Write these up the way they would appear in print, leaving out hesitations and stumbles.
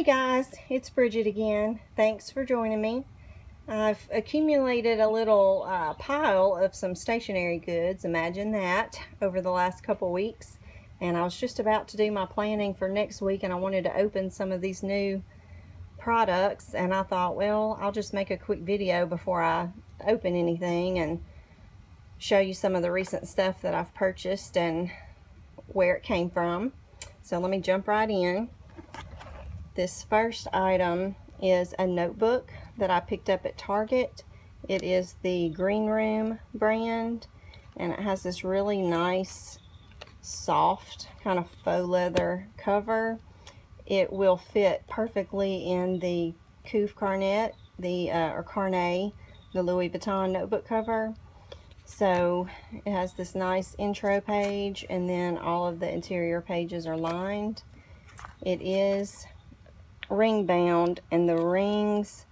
guys, it's Bridget again. Thanks for joining me. I've accumulated a little pile of some stationery goods, imagine that, over the last couple weeks. And I was just about to do my planning for next week, and I wanted to open some of these new products, and I thought, well, I'll just make a quick video before I open anything and show you some of the recent stuff that I've purchased and where it came from. So let me jump right in. This first item is a notebook that I picked up at Target. It is the Green Room brand, and it has this really nice, soft, kind of faux leather cover. It will fit perfectly in the Couve Carnet, or Carnet, the Louis Vuitton notebook cover. So it has this nice intro page, and then all of the interior pages are lined. It is ring bound, and the rings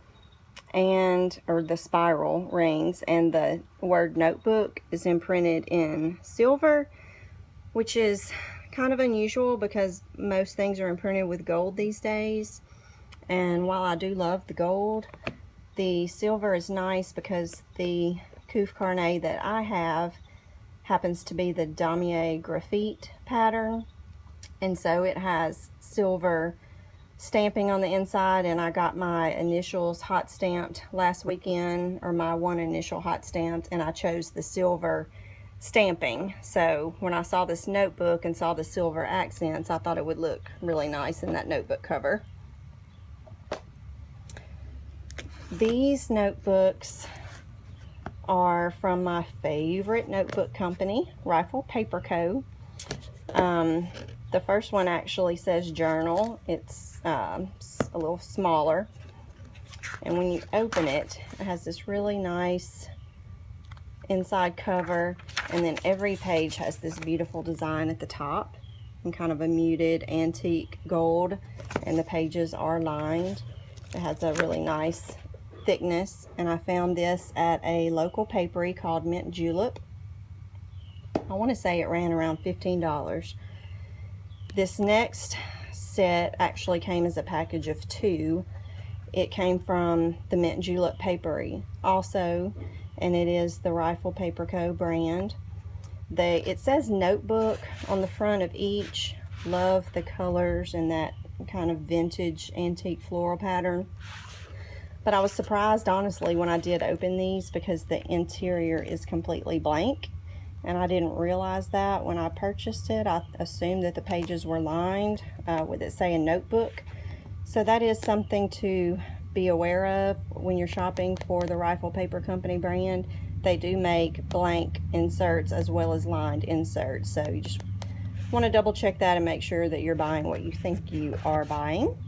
or the spiral rings and the word notebook is imprinted in silver, which is kind of unusual because most things are imprinted with gold these days. And while I do love the gold, the silver is nice because the Couve Carnet that I have happens to be the Damier graphite pattern, and so it has silver stamping on the inside, and I got my initials hot stamped last weekend, or my one initial hot stamped, and I chose the silver stamping. So when I saw this notebook and saw the silver accents, I thought it would look really nice in that notebook cover. These notebooks are from my favorite notebook company, Rifle Paper Co. The first one actually says journal. It's a little smaller, and when you open it, it has this really nice inside cover, and then every page has this beautiful design at the top in kind of a muted antique gold, and the pages are lined. It has a really nice thickness, and I found this at a local papery called Mint Julep. I want to say it ran around $15. This next set actually came as a package of 2. It came from the Mint Julep Papery also, and it is the Rifle Paper Co. brand. It says notebook on the front of each. Love the colors and that kind of vintage antique floral pattern. But I was surprised, honestly, when I did open these, because the interior is completely blank. And I didn't realize that when I purchased it. I assumed that the pages were lined with it saying notebook. So that is something to be aware of when you're shopping for the Rifle Paper Company brand. They do make blank inserts as well as lined inserts. So you just want to double check that and make sure that you're buying what you think you are buying.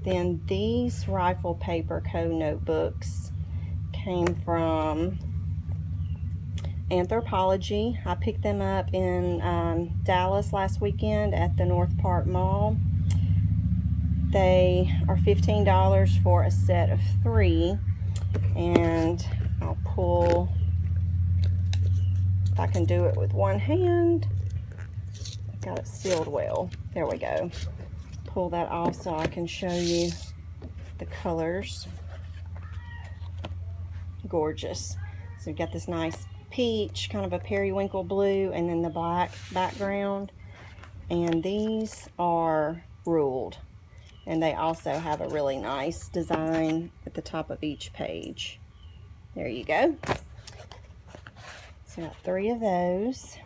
Then these Rifle Paper Co. notebooks came from Anthropology. I picked them up in Dallas last weekend at the North Park Mall. They are $15 for a set of 3, and I'll pull, if I can do it with one hand. I've got it sealed well. There we go. Pull that off so I can show you the colors. Gorgeous. So you've got this nice peach, kind of a periwinkle blue, and then the black background. And these are ruled, and they also have a really nice design at the top of each page. There you go. So I got 3 of those.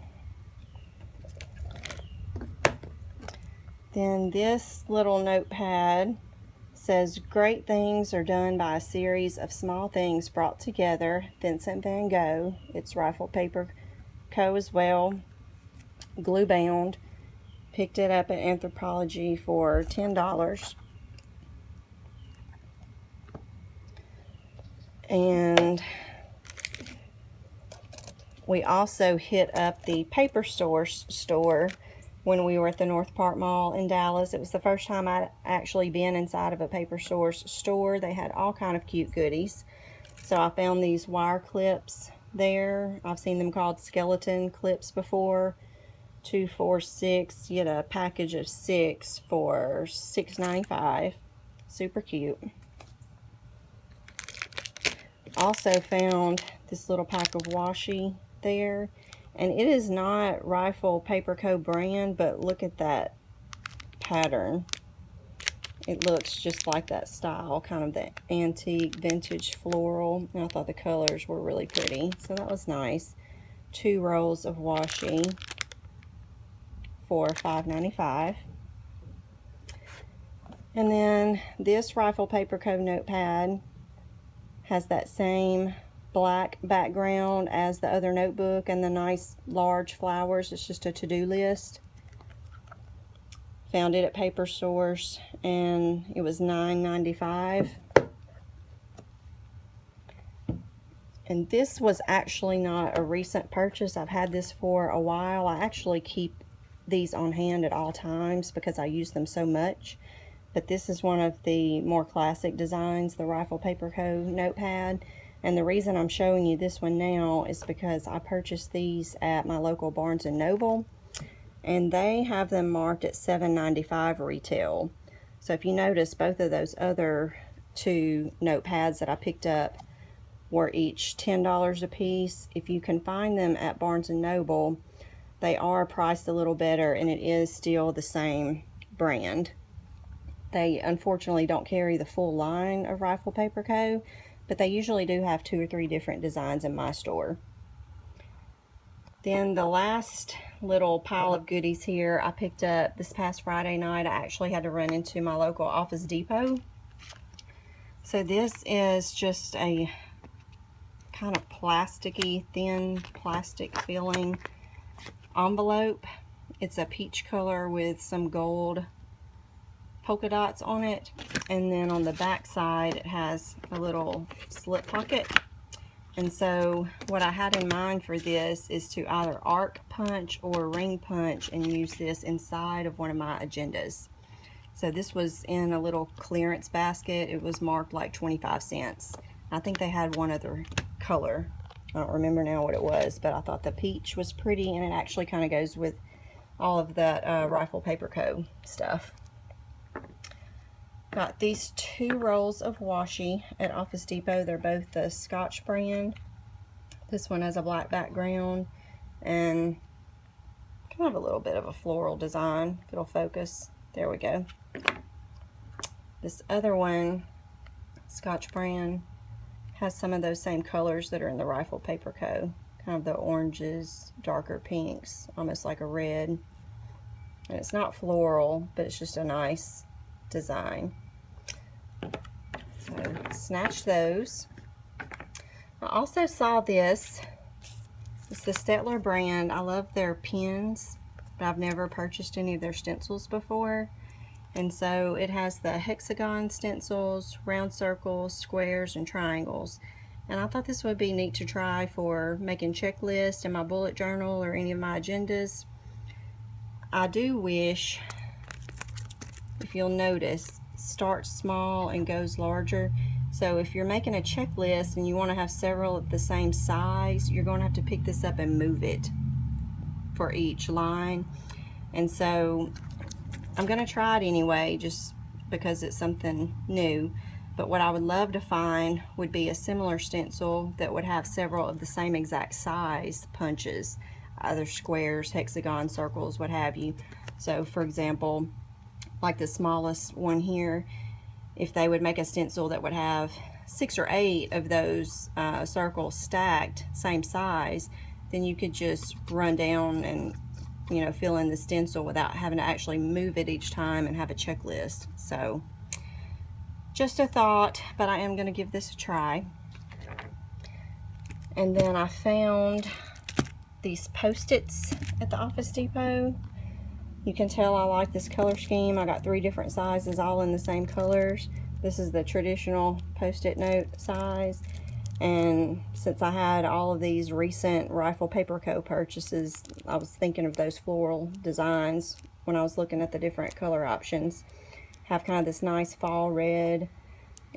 Then this little notepad says, great things are done by a series of small things brought together. Vincent van Gogh. It's Rifle Paper Co. as well. Glue bound. Picked it up at Anthropology for $10. And we also hit up the Paper Source store when we were at the North Park Mall in Dallas. It was the first time I'd actually been inside of a Paper Source store. They had all kind of cute goodies. So I found these wire clips there. I've seen them called skeleton clips before. 2, 4, 6. You get a package of 6 for $6.95. Super cute. Also found this little pack of washi there, and it is not Rifle Paper Co. brand, but look at that pattern. It looks just like that style, kind of the antique vintage floral, and I thought the colors were really pretty, so that was nice. 2 rolls of washi for $5.95. And then this Rifle Paper Co. notepad has that same black background as the other notebook and the nice large flowers. It's just a to-do list. Found it at Paper Source and it was $9.95. And this was actually not a recent purchase. I've had this for a while. I actually keep these on hand at all times because I use them so much. But this is one of the more classic designs, the Rifle Paper Co. notepad. And the reason I'm showing you this one now is because I purchased these at my local Barnes & Noble. And they have them marked at $7.95 retail. So if you notice, both of those other 2 notepads that I picked up were each $10 a piece. If you can find them at Barnes & Noble, they are priced a little better, and it is still the same brand. They unfortunately don't carry the full line of Rifle Paper Co., but they usually do have 2 or 3 different designs in my store. Then the last little pile of goodies here I picked up this past Friday night. I actually had to run into my local Office Depot. So this is just a kind of plasticky, thin plastic filling envelope. It's a peach color with some gold polka dots on it, and then on the back side it has a little slip pocket. And so what I had in mind for this is to either arc punch or ring punch and use this inside of one of my agendas. So this was in a little clearance basket. It was marked like 25 cents. I think they had one other color. I don't remember now what it was, but I thought the peach was pretty, and it actually kind of goes with all of that Rifle Paper Co. stuff. Got these 2 rolls of washi at Office Depot. They're both the Scotch brand. This one has a black background and kind of a little bit of a floral design. If it'll focus. There we go. This other one, Scotch brand, has some of those same colors that are in the Rifle Paper Co. Kind of the oranges, darker pinks, almost like a red. And it's not floral, but it's just a nice design. So snatched those. I also saw this. It's the Stettler brand. I love their pens, but I've never purchased any of their stencils before. And so it has the hexagon stencils, round circles, squares, and triangles. And I thought this would be neat to try for making checklists in my bullet journal or any of my agendas. I do wish, if you'll notice, starts small and goes larger. So if you're making a checklist and you want to have several of the same size, you're going to have to pick this up and move it for each line. And so I'm going to try it anyway, just because it's something new. But what I would love to find would be a similar stencil that would have several of the same exact size punches, either squares, hexagons, circles, what have you. So for example, like the smallest one here, if they would make a stencil that would have 6 or 8 of those circles stacked same size, then you could just run down and, you know, fill in the stencil without having to actually move it each time and have a checklist. So just a thought, but I am going to give this a try. And then I found these Post-its at the Office Depot. You can tell I like this color scheme. I got 3 different sizes, all in the same colors. This is the traditional Post-it note size. And since I had all of these recent Rifle Paper Co. purchases, I was thinking of those floral designs when I was looking at the different color options. Have kind of this nice fall red,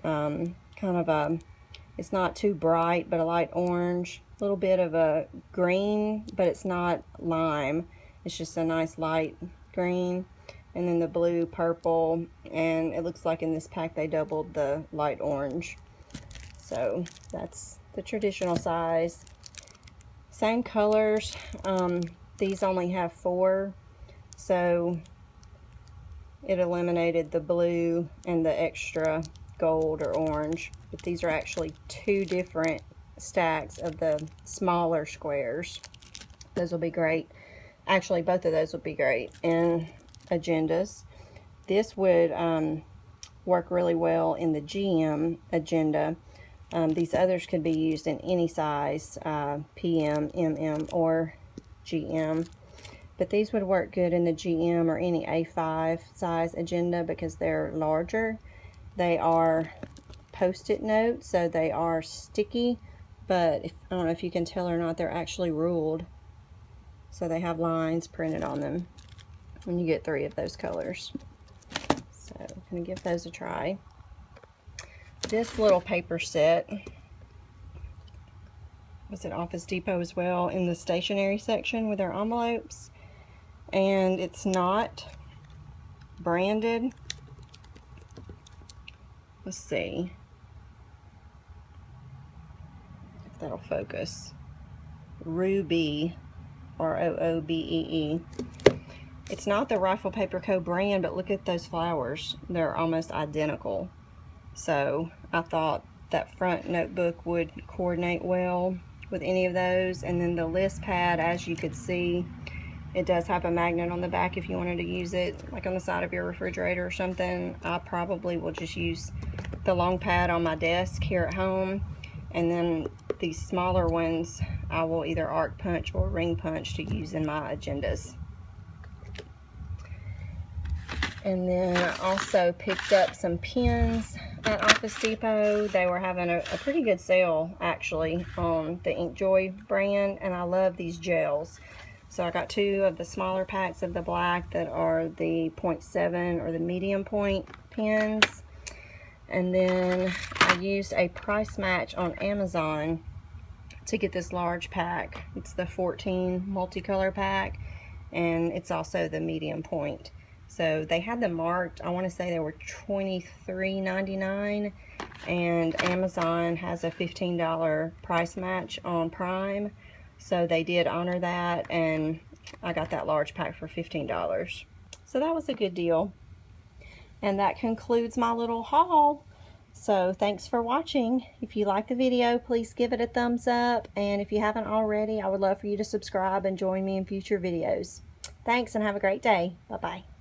kind of a, it's not too bright, but a light orange, a little bit of a green, but it's not lime. It's just a nice light green, and then the blue, purple, and it looks like in this pack they doubled the light orange. So that's the traditional size. Same colors. These only have 4, so it eliminated the blue and the extra gold or orange. But these are actually 2 different stacks of the smaller squares. Those will be great. Actually, both of those would be great in agendas. This would work really well in the GM agenda. These others could be used in any size, PM, MM, or GM. But these would work good in the GM or any A5 size agenda because they're larger. They are Post-it notes, so they are sticky, but I don't know if you can tell or not, they're actually ruled. So they have lines printed on them, and you get 3 of those colors. So I'm going to give those a try. This little paper set was at Office Depot as well in the stationery section with their envelopes, and it's not branded. Let's see if that'll focus. Ruby, R-O-O-B-E-E. It's not the Rifle Paper Co. brand, but look at those flowers. They're almost identical. So I thought that front notebook would coordinate well with any of those. And then the list pad, as you could see, it does have a magnet on the back if you wanted to use it, like on the side of your refrigerator or something. I probably will just use the long pad on my desk here at home. And then these smaller ones, I will either arc punch or ring punch to use in my agendas. And then I also picked up some pens at Office Depot. They were having a pretty good sale, actually, on the Inkjoy brand, and I love these gels. So I got 2 of the smaller packs of the black that are the 0.7 or the medium point pens. And then I used a price match on Amazon to get this large pack. It's the 14 multicolor pack, and it's also the medium point. So they had them marked, I want to say they were $23.99, and Amazon has a $15 price match on Prime. So they did honor that, and I got that large pack for $15. So that was a good deal. And that concludes my little haul. So thanks for watching. If you like the video, please give it a thumbs up. And if you haven't already, I would love for you to subscribe and join me in future videos. Thanks, and have a great day. Bye-bye.